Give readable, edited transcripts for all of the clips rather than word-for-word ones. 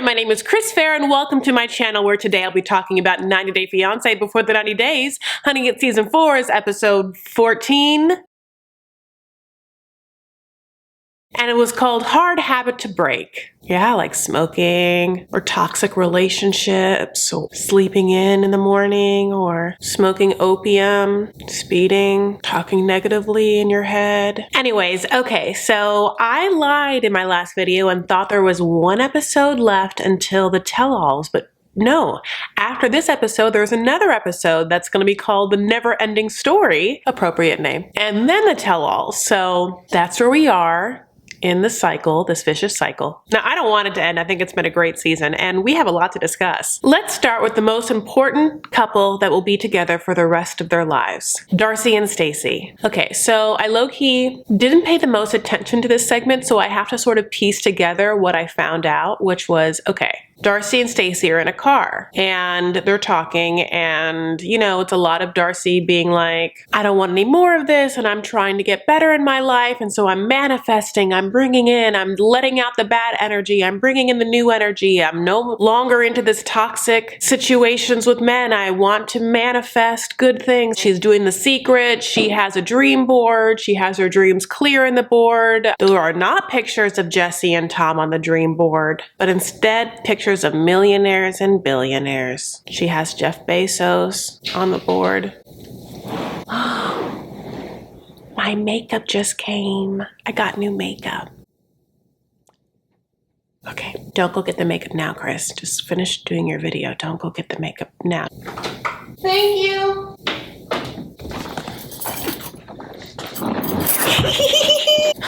my name is Chris Fair and welcome to my channel where today I'll be talking about 90 Day Fiancé before the 90 days. Honey, it's season 4's episode 14. And it was called Hard Habit to Break. Yeah, like smoking or toxic relationships or sleeping in the morning or smoking opium, speeding, talking negatively in your head. Anyways, okay, so I lied in my last video and thought there was one episode left until the tell-alls, but no, after this episode, there's another episode that's going to be called The Never Ending Story, appropriate name, and then the tell-all. So that's where we are in the cycle, this vicious cycle. Now, I don't want it to end. I think it's been a great season and we have a lot to discuss. Let's start with the most important couple that will be together for the rest of their lives, Darcy and Stacey. Okay, so I low-key didn't pay the most attention to this segment, so I have to sort of piece together what I found out, which was, okay, Darcy and Stacey are in a car and they're talking and, you know, it's a lot of Darcy being like, I don't want any more of this and I'm trying to get better in my life and so I'm manifesting, I'm bringing in, I'm letting out the bad energy, I'm bringing in the new energy, I'm no longer into this toxic situations with men, I want to manifest good things. She's doing The Secret, she has a dream board, she has her dreams clear in the board. There are not pictures of Jesse and Tom on the dream board, but instead pictures of millionaires and billionaires. She has Jeff Bezos on the board. My makeup just came. I got new makeup. Okay, don't go get the makeup now, Chris. Just finish doing your video. Don't go get the makeup now. Thank you.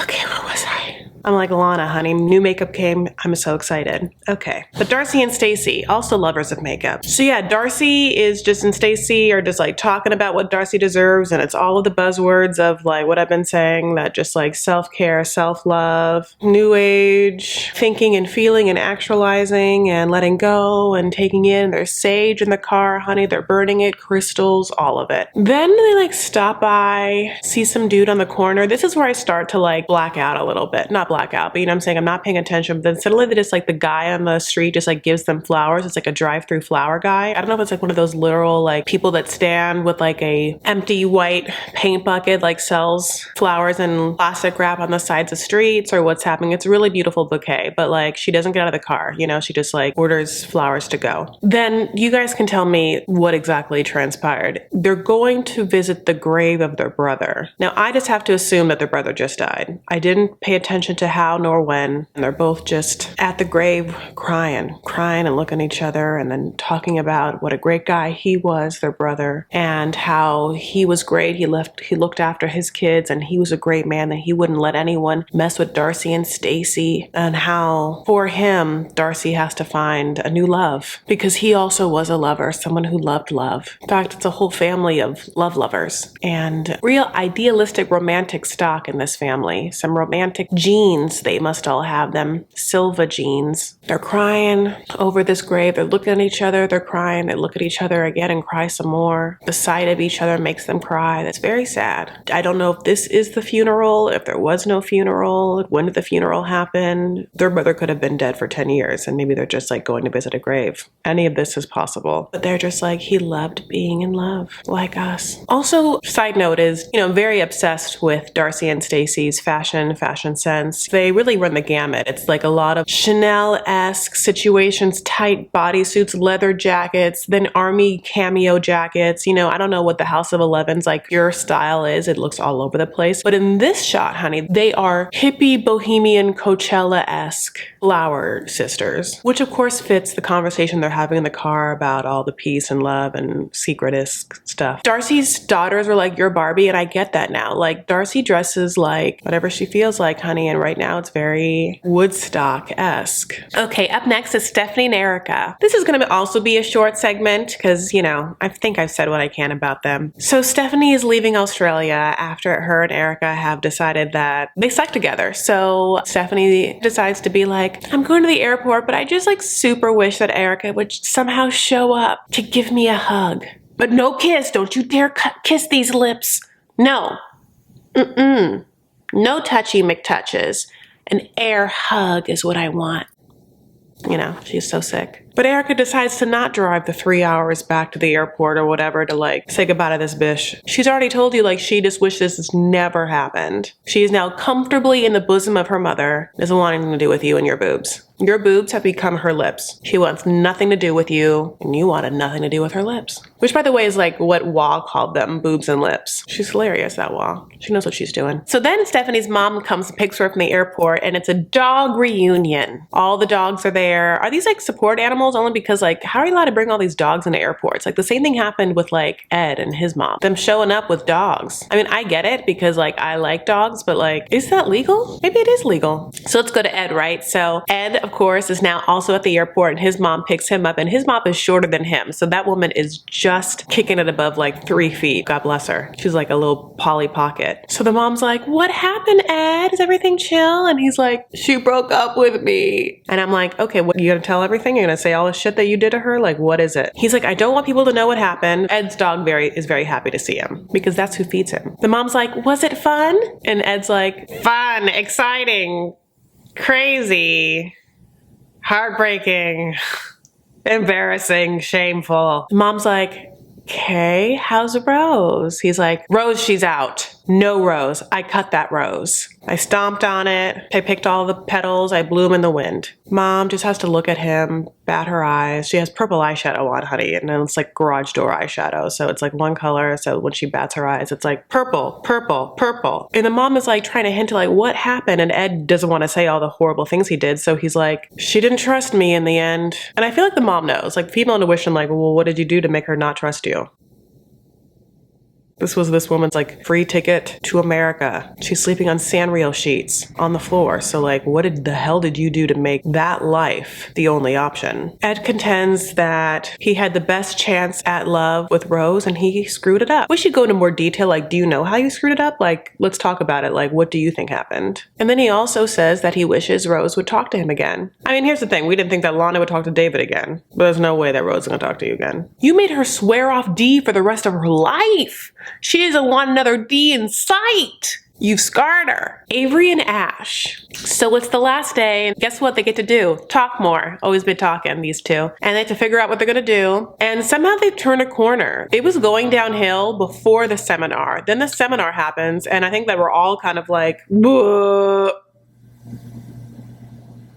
Okay, where was I? I'm like Lana, honey. New makeup came. I'm so excited. Okay. But Darcy and Stacey, also lovers of makeup. So yeah, Darcy is just, and Stacey are just like talking about what Darcy deserves, and it's all of the buzzwords of like what I've been saying, that just like self-care, self-love, new age, thinking and feeling and actualizing and letting go and taking in. There's sage in the car, honey. They're burning it, crystals, all of it. Then they like stop by, see some dude on the corner. This is where I start to like black out a little bit. Not black out, but you know what I'm saying? I'm not paying attention. But then suddenly they just like the guy on the street just like gives them flowers. It's like a drive-through flower guy. I don't know if it's like one of those literal like people that stand with like a empty white paint bucket, like sells flowers and plastic wrap on the sides of streets, or what's happening. It's a really beautiful bouquet, but like she doesn't get out of the car, you know, she just like orders flowers to go. Then you guys can tell me what exactly transpired. They're going to visit the grave of their brother. Now I just have to assume that their brother just died. I didn't pay attention to how nor when, and they're both just at the grave crying and looking at each other and then talking about what a great guy he was, their brother, and how he was great. He looked after his kids and he was a great man, that he wouldn't let anyone mess with Darcy and Stacey, and how for him Darcy has to find a new love because he also was a lover, someone who loved love. In fact, it's a whole family of love lovers and real idealistic romantic stock in this family. Some romantic genes, they must all have them. Silva genes. They're crying over this grave. They're looking at each other. They're crying. They look at each other again and cry some more. The sight of each other makes them cry. That's very sad. I don't know if this is the funeral, if there was no funeral, when did the funeral happen? Their brother could have been dead for 10 years and maybe they're just like going to visit a grave. Any of this is possible. But they're just like, he loved being in love like us. Also, side note is, you know, very obsessed with Darcy and Stacey's fashion sense. They really run the gamut. It's like a lot of Chanel-esque situations, tight bodysuits, leather jackets, then army cameo jackets. You know, I don't know what the House of Eleven's like your style is. It looks all over the place. But in this shot, honey, they are hippie, bohemian, Coachella-esque flower sisters, which of course fits the conversation they're having in the car about all the peace and love and secret-esque stuff. Darcy's daughters were like, you're Barbie, and I get that now. Like, Darcy dresses like whatever she feels like, honey, and right now it's very Woodstock-esque. Okay, up next is Stephanie and Erica. This is going to also be a short segment because, you know, I think I've said what I can about them. So Stephanie is leaving Australia after her and Erica have decided that they suck together. So Stephanie decides to be like, I'm going to the airport, but I just like super wish that Erica would somehow show up to give me a hug. But no kiss. Don't you dare kiss these lips. No. No touchy McTouches. An air hug is what I want. You know, she's so sick. But Erica decides to not drive the 3 hours back to the airport or whatever to like say goodbye to this bitch. She's already told you like she just wishes this never happened. She is now comfortably in the bosom of her mother, doesn't want anything to do with you and your boobs. Your boobs have become her lips. She wants nothing to do with you, and you wanted nothing to do with her lips. Which, by the way, is like what Wah called them, boobs and lips. She's hilarious, that Wah. She knows what she's doing. So then Stephanie's mom comes and picks her up from the airport, and it's a dog reunion. All the dogs are there. Are these like support animals? Only because like, how are you allowed to bring all these dogs into airports? Like the same thing happened with like Ed and his mom. Them showing up with dogs. I mean, I get it because like I like dogs, but like, is that legal? Maybe it is legal. So let's go to Ed, right? So Ed, of course, is now also at the airport, and his mom picks him up, and his mom is shorter than him. So that woman is just kicking it above like 3 feet. God bless her. She's like a little Polly Pocket. So the mom's like, what happened, Ed? Is everything chill? And he's like, she broke up with me. And I'm like, okay, what, you gonna tell everything? You're gonna say all the shit that you did to her? Like, what is it? He's like, I don't want people to know what happened. Ed's dog is very happy to see him because that's who feeds him. The mom's like, was it fun? And Ed's like, fun, exciting, crazy, heartbreaking, embarrassing, shameful. Mom's like, okay, how's Rose? He's like, Rose, she's out. No rose. I cut that rose. I stomped on it. I picked all the petals. I blew them in the wind. Mom just has to look at him, bat her eyes. She has purple eyeshadow on, honey, and then it's like garage door eyeshadow. So it's like one color. So when she bats her eyes, it's like purple, purple, purple. And the mom is like trying to hint to like what happened. And Ed doesn't want to say all the horrible things he did. So he's like, she didn't trust me in the end. And I feel like the mom knows. Like female intuition, like, well, what did you do to make her not trust you? This was this woman's like free ticket to America. She's sleeping on Sanrio sheets on the floor. So like, what the hell did you do to make that life the only option? Ed contends that he had the best chance at love with Rose and he screwed it up. We should go into more detail. Like, do you know how you screwed it up? Like, let's talk about it. Like, what do you think happened? And then he also says that he wishes Rose would talk to him again. I mean, here's the thing. We didn't think that Lana would talk to David again. But there's no way that Rose is gonna talk to you again. You made her swear off D for the rest of her life. She doesn't want another D in sight. You've scarred her. Avery and Ash. So it's the last day, and guess what they get to do? Talk more. Always been talking, these two. And they have to figure out what they're gonna do. And somehow they've turned a corner. It was going downhill before the seminar. Then the seminar happens, and I think that we're all kind of like, whoa.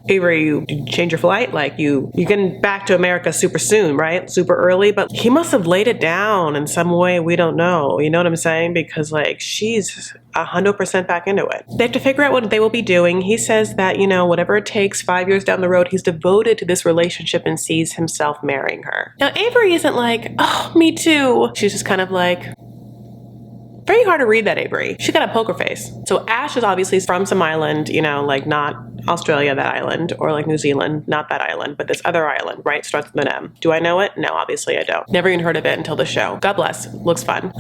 Avery, you change your flight? Like you getting back to America super soon, right? Super early, but he must have laid it down in some way we don't know. You know what I'm saying? Because like she's 100% back into it. They have to figure out what they will be doing. He says that, you know, whatever it takes, 5 years down the road, he's devoted to this relationship and sees himself marrying her. Now, Avery isn't like, oh, me too. She's just kind of like, very hard to read that Avery. She got a poker face. So Ash is obviously from some island, you know, like not Australia, that island, or like New Zealand, not that island, but this other island, right? Starts with an M. Do I know it? No, obviously I don't. Never even heard of it until the show. God bless. Looks fun.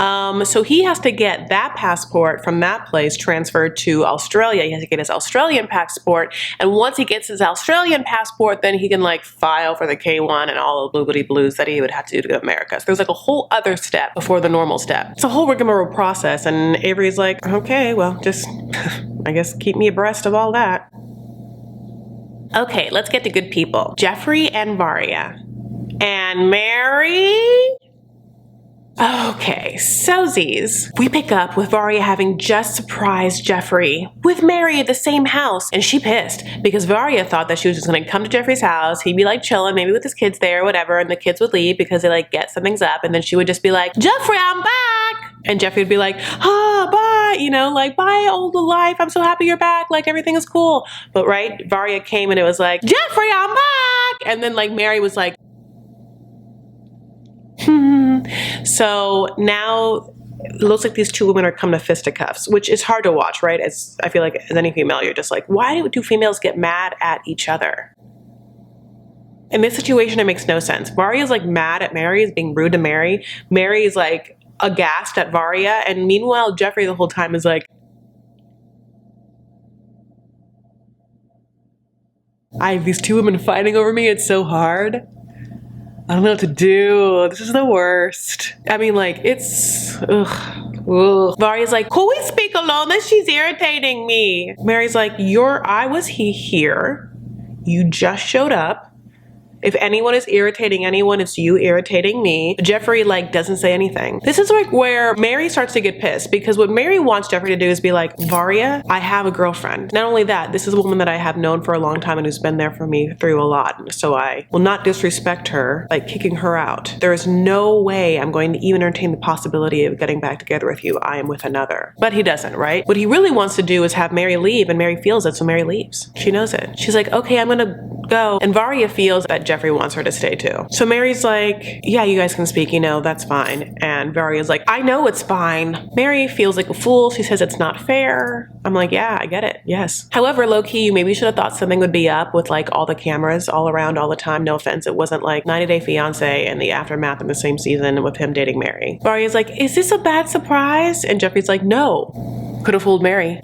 So he has to get that passport from that place transferred to Australia. He has to get his Australian passport. And once he gets his Australian passport, then he can like file for the K1 and all the bloobity blues that he would have to do to go to America. So there's like a whole other step before the normal step. It's a whole rigmarole process. And Avery's like, okay, well, just, I guess keep me abreast of all that. Okay, let's get to good people. Jeffrey and Varia. And Mary? Okay, sozies. We pick up with Varia having just surprised Jeffrey with Mary at the same house. And she pissed because Varia thought that she was just gonna come to Jeffrey's house. He'd be like chilling, maybe with his kids there or whatever. And the kids would leave because they like get something's up. And then she would just be like, Jeffrey, I'm back. And Jeffrey would be like, bye, you know, like, bye, old life. I'm so happy you're back. Like, everything is cool. But right, Varia came and it was like, Jeffrey, I'm back. And then like Mary was like, So now it looks like these two women are coming to fisticuffs, which is hard to watch, right? As I feel like as any female, you're just like, why do females get mad at each other? In this situation, it makes no sense. Varia is like mad at Mary, is being rude to Mary. Mary is like aghast at Varia. And meanwhile, Jeffrey the whole time is like, I have these two women fighting over me. It's so hard. I don't know what to do. This is the worst. I mean, like, it's, ugh. Varia's like, could we speak alone? That she's irritating me. Mary's like, I was here. You just showed up. If anyone is irritating anyone, it's you irritating me. Jeffrey like doesn't say anything. This is like where Mary starts to get pissed, because what Mary wants Jeffrey to do is be like, Varia, I have a girlfriend. Not only that, this is a woman that I have known for a long time and who's been there for me through a lot. So I will not disrespect her by kicking her out. There is no way I'm going to even entertain the possibility of getting back together with you. I am with another. But he doesn't, right? What he really wants to do is have Mary leave, and Mary feels it, so Mary leaves. She knows it. She's like, okay, I'm gonna go. And Varia feels that Jeffrey wants her to stay too. So Mary's like, yeah, you guys can speak, that's fine. And Varia's like, I know it's fine. Mary feels like a fool. She says it's not fair. I'm like, yeah, I get it. Yes. However, low-key, you maybe should have thought something would be up with like all the cameras all around all the time. No offense. It wasn't like 90 Day Fiancé and the aftermath in the same season with him dating Mary. Varia's like, is this a bad surprise? And Jeffrey's like, no. Could have fooled Mary.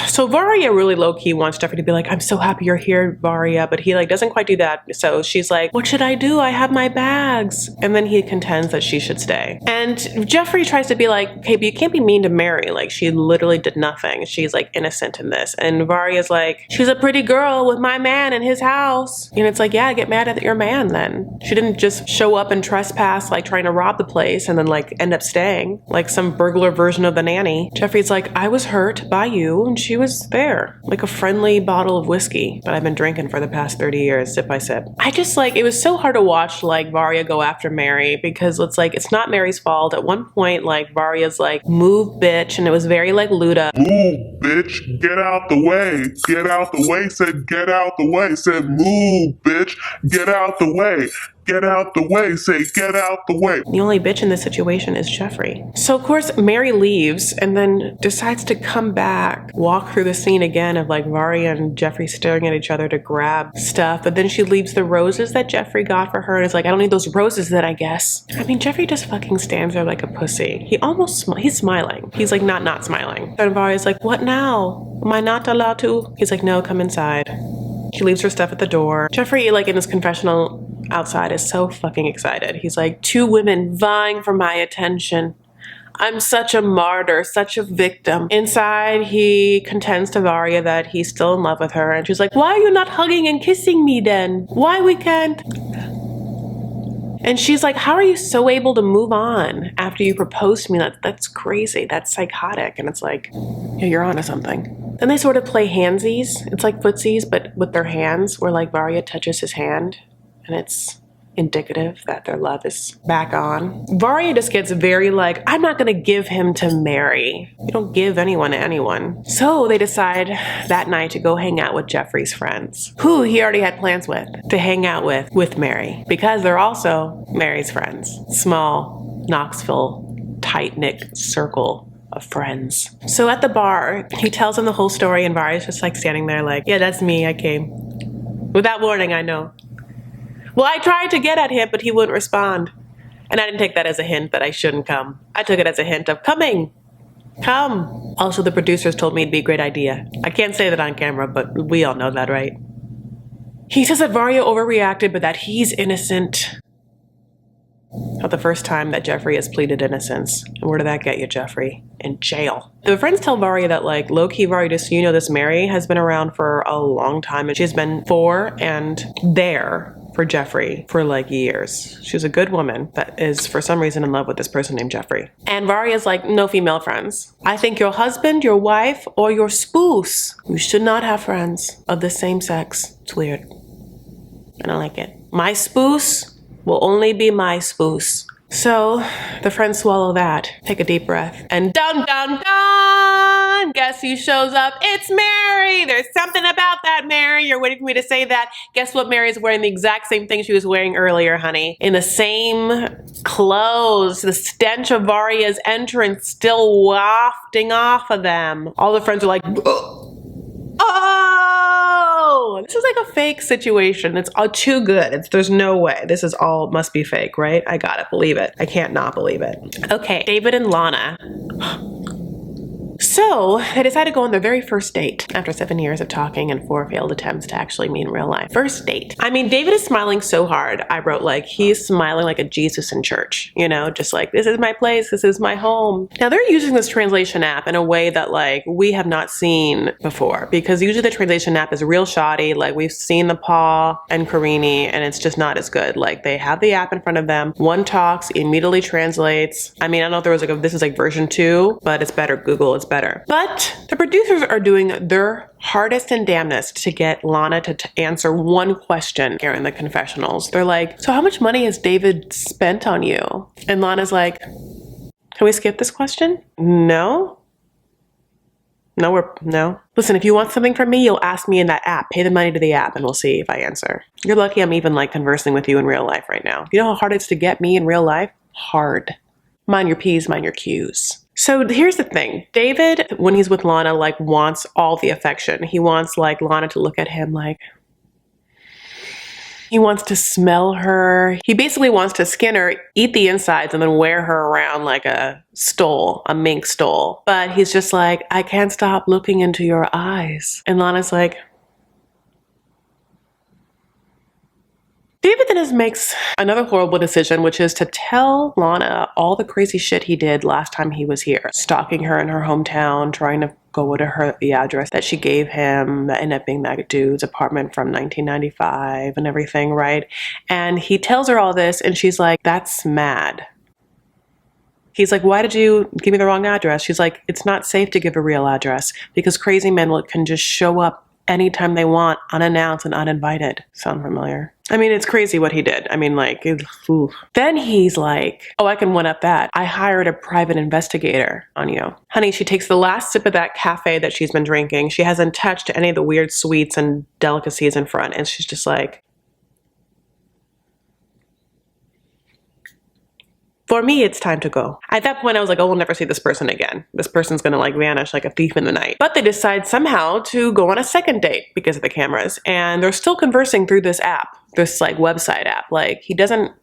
So Varia really low-key wants Jeffrey to be like, I'm so happy you're here, Varia, but he like doesn't quite do that. So she's like, what should I do? I have my bags. And then he contends that she should stay. And Jeffrey tries to be like, okay, but you can't be mean to Mary. Like, she literally did nothing. She's like innocent in this. And Varia's like, she's a pretty girl with my man in his house. And it's like, yeah, get mad at your man then. She didn't just show up and trespass, like trying to rob the place and then like end up staying like some burglar version of the nanny. Jeffrey's like, I was hurt by you and she was there, like a friendly bottle of whiskey that I've been drinking for the past 30 years, sip by sip. I just like, it was so hard to watch like Varia go after Mary, because it's like, it's not Mary's fault. At one point, like Varia's like, move bitch, and it was very like Luda. Move bitch, get out the way, get out the way, said get out the way, said move bitch, get out the way. Get out the way, say get out the way. The only bitch in this situation is Jeffrey. So of course Mary leaves and then decides to come back, walk through the scene again of like Varia and Jeffrey staring at each other to grab stuff. But then she leaves the roses that Jeffrey got for her and is like, I don't need those roses then, I guess. I mean, Jeffrey just fucking stands there like a pussy. He almost, he's smiling. He's like not smiling. And Varia's like, what now? Am I not allowed to? He's like, no, come inside. She leaves her stuff at the door. Jeffrey, like in his confessional outside, is so fucking excited. He's like, 2 women vying for my attention. I'm such a martyr, such a victim. Inside, he contends to Varia that he's still in love with her. And she's like, why are you not hugging and kissing me then? Why we can't? And she's like, how are you so able to move on after you proposed to me? That's crazy. That's psychotic. And it's like, yeah, you're onto something. Then they sort of play handsies. It's like footsies, but with their hands, where like Varia touches his hand. And it's indicative that their love is back on. Varia just gets very like, I'm not gonna give him to Mary. You don't give anyone to anyone. So they decide that night to go hang out with Jeffrey's friends, who he already had plans with, to hang out with Mary, because they're also Mary's friends. Small, Knoxville, tight-knit circle of friends. So at the bar, he tells him the whole story, and Varia's just like standing there like, yeah, that's me, I came. Without warning, I know. Well, I tried to get at him, but he wouldn't respond. And I didn't take that as a hint that I shouldn't come. I took it as a hint of coming. Come. Also, the producers told me it'd be a great idea. I can't say that on camera, but we all know that, right? He says that Varia overreacted, but that he's innocent. Not the first time that Jeffrey has pleaded innocence. And where did that get you, Jeffrey? In jail. The friends tell Varia that, like, low-key Varia, just so you know, this Mary has been around for a long time, and she's been for and there for Jeffrey for like years. She's a good woman that is for some reason in love with this person named Jeffrey. And Varia's like, no female friends. I think your husband, your wife, or your spouse, you should not have friends of the same sex. It's weird. I don't like it. My spouse will only be my spouse. So the friends swallow that, take a deep breath, and dun dun dun! Guess who shows up? It's Mary! There's something about that, Mary. You're waiting for me to say that. Guess what? Mary's wearing the exact same thing she was wearing earlier, honey. In the same clothes. The stench of Varia's entrance still wafting off of them. All the friends are like, oh, this is like a fake situation. It's all too good. There's no way. This is all must be fake, right? I gotta believe it. I can't not believe it. Okay, David and Lana. So they decide to go on their very first date after 7 years of talking and 4 failed attempts to actually meet in real life. First date. I mean, David is smiling so hard. I wrote like, he's smiling like a Jesus in church, you know, just like, this is my place, this is my home. Now they're using this translation app in a way that like we have not seen before, because usually the translation app is real shoddy. Like we've seen the Paul and Karini and it's just not as good. Like they have the app in front of them. One talks, immediately translates. I mean, I don't know if there was like this is like version 2, but it's better. Google, it's better. But the producers are doing their hardest and damnedest to get Lana to answer one question here in the confessionals. They're like, so how much money has David spent on you? And Lana's like, can we skip this question? No. No. Listen, if you want something from me, you'll ask me in that app. Pay the money to the app and we'll see if I answer. You're lucky I'm even like conversing with you in real life right now. You know how hard it is to get me in real life? Hard. Mind your P's, mind your Q's. So here's the thing. David, when he's with Lana, like wants all the affection. He wants like Lana to look at him like, he wants to smell her. He basically wants to skin her, eat the insides, and then wear her around like a stole, a mink stole. But he's just like, I can't stop looking into your eyes. And Lana's like, David then makes another horrible decision, which is to tell Lana all the crazy shit he did last time he was here. Stalking her in her hometown, trying to go to her the address that she gave him, that ended up being that dude's apartment from 1995 and everything, right? And he tells her all this and she's like, that's mad. He's like, why did you give me the wrong address? She's like, it's not safe to give a real address because crazy men can just show up anytime they want, unannounced and uninvited. Sound familiar? I mean, it's crazy what he did. I mean, like, oof. Then he's like, oh, I can one up that. I hired a private investigator on you. Honey, she takes the last sip of that cafe that she's been drinking. She hasn't touched any of the weird sweets and delicacies in front. And she's just like, for me, it's time to go. At that point, I was like, oh, we'll never see this person again. This person's gonna like vanish like a thief in the night. But they decide somehow to go on a second date because of the cameras. And they're still conversing through this app, this like website app. Like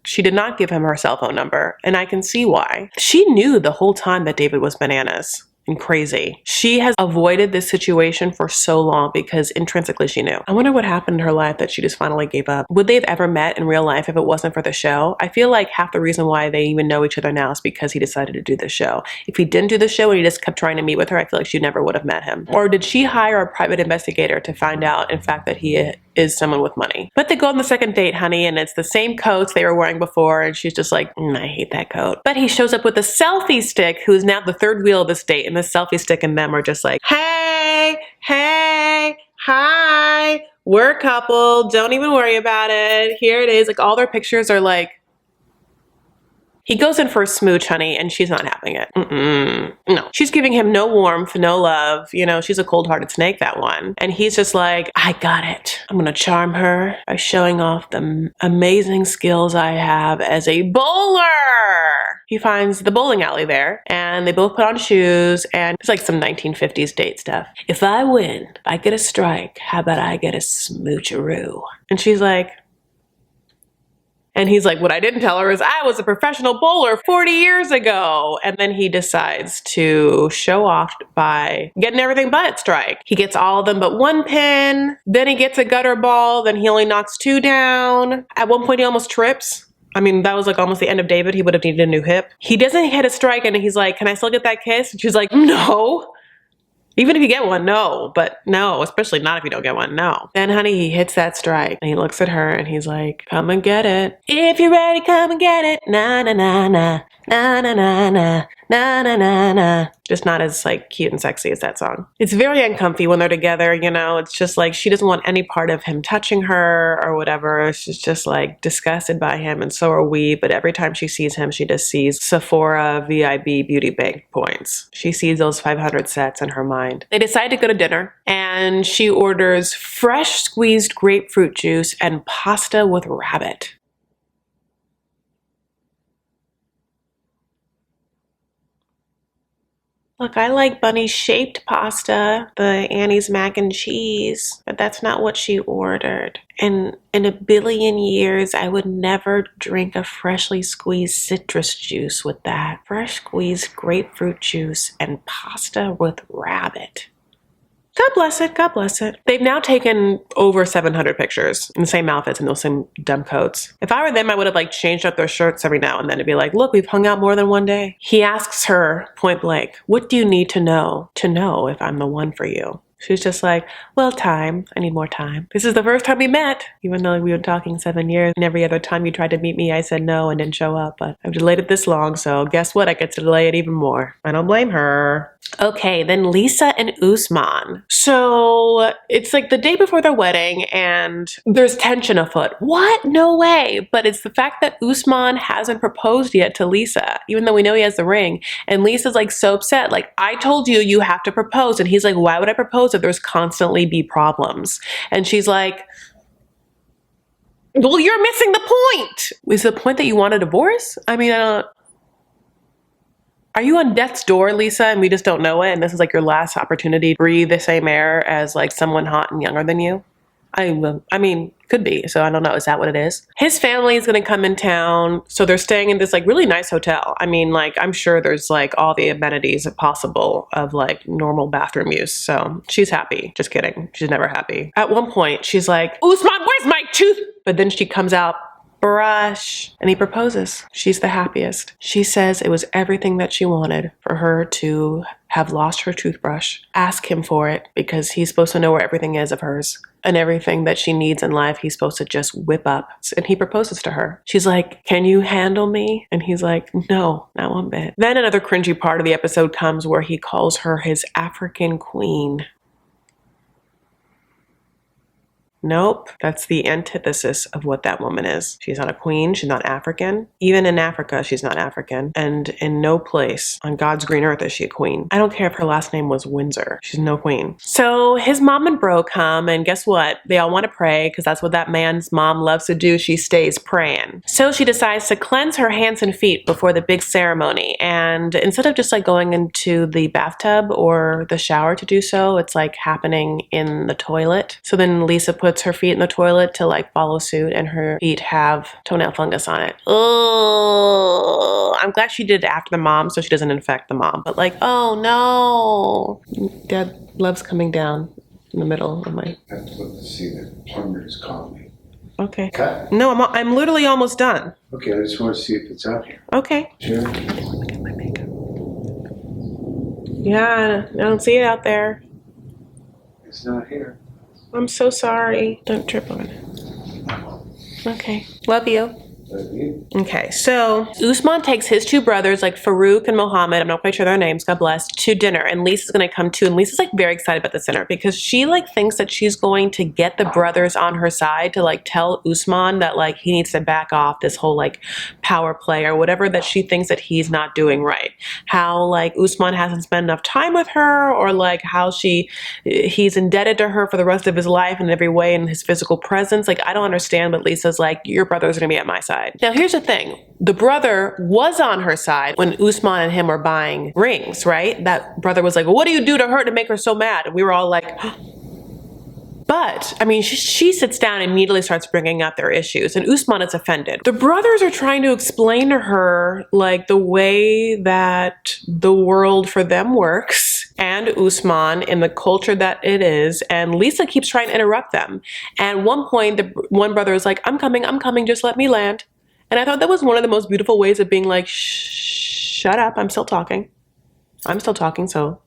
she did not give him her cell phone number. And I can see why. She knew the whole time that David was bananas and crazy. She has avoided this situation for so long because intrinsically she knew. I wonder what happened in her life that she just finally gave up. Would they have ever met in real life if it wasn't for the show? I feel like half the reason why they even know each other now is because he decided to do the show. If he didn't do the show and he just kept trying to meet with her, I feel like she never would have met him. Or did she hire a private investigator to find out, in fact, that he is someone with money? But they go on the second date, honey, and it's the same coats they were wearing before, and she's just like, I hate that coat. But he shows up with a selfie stick, who's now the third wheel of this date, and the selfie stick and them are just like, hey, hi, we're a couple, don't even worry about it, here it is. Like all their pictures are like, he goes in for a smooch, honey, and she's not having it. No. She's giving him no warmth, no love. You know, she's a cold-hearted snake, that one. And he's just like, I got it. I'm gonna charm her by showing off the amazing skills I have as a bowler. He finds the bowling alley there, and they both put on shoes, and it's like some 1950s date stuff. If I win, if I get a strike, how about I get a smoocheroo? And she's like, and he's like, what I didn't tell her is I was a professional bowler 40 years ago. And then he decides to show off by getting everything but strike. He gets all of them but one pin. Then he gets a gutter ball. Then he only knocks 2 down. At one point he almost trips. I mean, that was like almost the end of David. He would have needed a new hip. He doesn't hit a strike and he's like, can I still get that kiss? And she's like, no. Even if you get one, no. But no, especially not if you don't get one, no. Then, honey, he hits that strike and he looks at her and he's like, come and get it. If you're ready, come and get it. Na, na, na, na. Na, na, na, na. Na, na, na, na. Just not as like cute and sexy as that song. It's very uncomfy when they're together, you know. It's just like she doesn't want any part of him touching her or whatever. She's just like disgusted by him, and so are we. But every time she sees him, she just sees Sephora VIB beauty bank points. She sees those 500 sets in her mind. They decide to go to dinner, and she orders fresh squeezed grapefruit juice and pasta with rabbit. Look, I like bunny-shaped pasta, the Annie's mac and cheese, but that's not what she ordered. And in a billion years, I would never drink a freshly squeezed citrus juice with that. Fresh squeezed grapefruit juice and pasta with rabbit. God bless it. God bless it. They've now taken over 700 pictures in the same outfits and those same dumb coats. If I were them, I would have like changed up their shirts every now and then to be like, look, we've hung out more than one day. He asks her point blank, what do you need to know if I'm the one for you? She's just like, well, time. I need more time. This is the first time we met, even though we were talking 7 years. And every other time you tried to meet me, I said no and didn't show up. But I've delayed it this long, so guess what? I get to delay it even more. I don't blame her. Okay, then Lisa and Usman. So it's like the day before their wedding and there's tension afoot. What? No way. But it's the fact that Usman hasn't proposed yet to Lisa, even though we know he has the ring. And Lisa's like so upset. Like, I told you, you have to propose. And he's like, why would I propose if there's constantly be problems? And she's like, well, you're missing the point. Is the point that you want a divorce? I mean, are you on death's door, Lisa, and we just don't know it? And this is like your last opportunity to breathe the same air as like someone hot and younger than you? I mean, could be. So I don't know. Is that what it is? His family is going to come in town. So they're staying in this like really nice hotel. I mean, like, I'm sure there's like all the amenities possible of like normal bathroom use. So she's happy. Just kidding. She's never happy. At one point, she's like, Usman, where's my tooth? But then she comes out, brush, and he proposes. She's the happiest. She says it was everything that she wanted for her to have lost her toothbrush, ask him for it because he's supposed to know where everything is of hers, and everything that she needs in life he's supposed to just whip up. And he proposes to her. She's like, can you handle me? And he's like, no, not one bit. Then another cringy part of the episode comes where he calls her his African queen. Nope, that's the antithesis of what that woman is. She's not a queen, she's not African. Even in Africa, she's not African. And in no place on God's green earth is she a queen. I don't care if her last name was Windsor. She's no queen. So his mom and bro come, and guess what? They all want to pray, because that's what that man's mom loves to do. She stays praying. So she decides to cleanse her hands and feet before the big ceremony. And instead of just like going into the bathtub or the shower to do so, it's like happening in the toilet. So then Lisa puts her feet in the toilet to like follow suit, and her feet have toenail fungus on it. Oh, I'm glad she did it after the mom so she doesn't infect the mom. But like, oh no. Dad loves coming down in the middle of my... I have to look to see that plumber is calling me. Okay. Cut. No, I'm literally almost done. Okay, I just want to see if it's out here. Okay. Sure. Yeah, I don't see it out there. It's not here. I'm so sorry. Don't trip on it. Okay. Love you. Okay, so Usman takes his two brothers, like Farouk and Mohammed, I'm not quite sure their names, God bless, to dinner. And Lisa's gonna come too. And Lisa's like very excited about this dinner because she like thinks that she's going to get the brothers on her side to like tell Usman that like he needs to back off this whole like power play or whatever that she thinks that he's not doing right. How like Usman hasn't spent enough time with her, or like how he's indebted to her for the rest of his life in every way in his physical presence. Like, I don't understand, but Lisa's like, your brother's gonna be at my side. Now, here's the thing. The brother was on her side when Usman and him were buying rings, right? That brother was like, what do you do to her to make her so mad? And we were all like, but, I mean, she sits down and immediately starts bringing up their issues, and Usman is offended. The brothers are trying to explain to her, like, the way that the world for them works, and Usman in the culture that it is, and Lisa keeps trying to interrupt them. And at one point, the one brother is like, I'm coming, just let me land. And I thought that was one of the most beautiful ways of being like, shut up, I'm still talking, so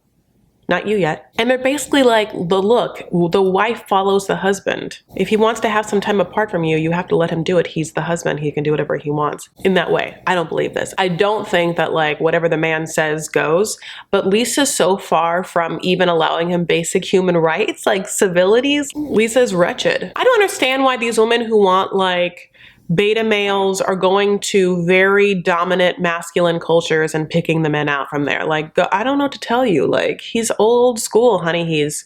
not you yet. And they're basically like, the wife follows the husband. If he wants to have some time apart from you, you have to let him do it. He's the husband, he can do whatever he wants. In that way, I don't believe this. I don't think that like whatever the man says goes, but Lisa's so far from even allowing him basic human rights, like civilities. Lisa's wretched. I don't understand why these women who want like beta males are going to very dominant masculine cultures and picking the men out from there. Like, I don't know what to tell you. Like, he's old school, honey. He's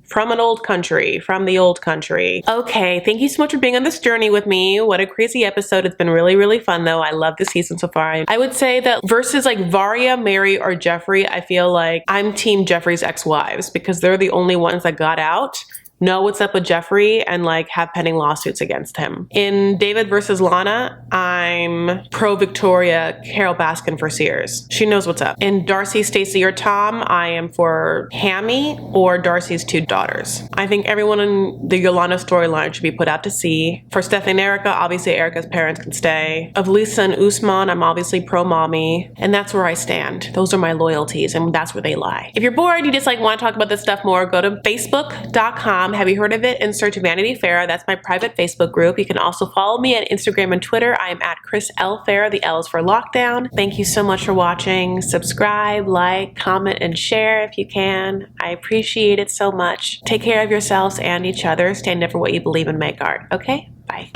from an old country, from the old country. Okay, thank you so much for being on this journey with me. What a crazy episode. It's been really, really fun though. I love this season so far. I would say that versus like Varya, Mary, or Jeffrey, I feel like I'm team Jeffrey's ex-wives because they're the only ones that got out, know what's up with Jeffrey, and like have pending lawsuits against him. In David versus Lana, I'm pro Victoria, Carol Baskin for Sears. She knows what's up. In Darcy, Stacey, or Tom, I am for Hammy or Darcy's two daughters. I think everyone in the Yolanda storyline should be put out to sea. For Steph and Erica, obviously Erica's parents can stay. Of Lisa and Usman, I'm obviously pro mommy, and that's where I stand. Those are my loyalties, and that's where they lie. If you're bored, you just like want to talk about this stuff more, go to facebook.com. Have you heard of it? And search Vanity Farah. That's my private Facebook group. You can also follow me at Instagram and Twitter. I am at Chris L. Farah. The L is for lockdown. Thank you so much for watching. Subscribe, like, comment, and share if you can. I appreciate it so much. Take care of yourselves and each other. Stand up for what you believe and make art. Okay? Bye.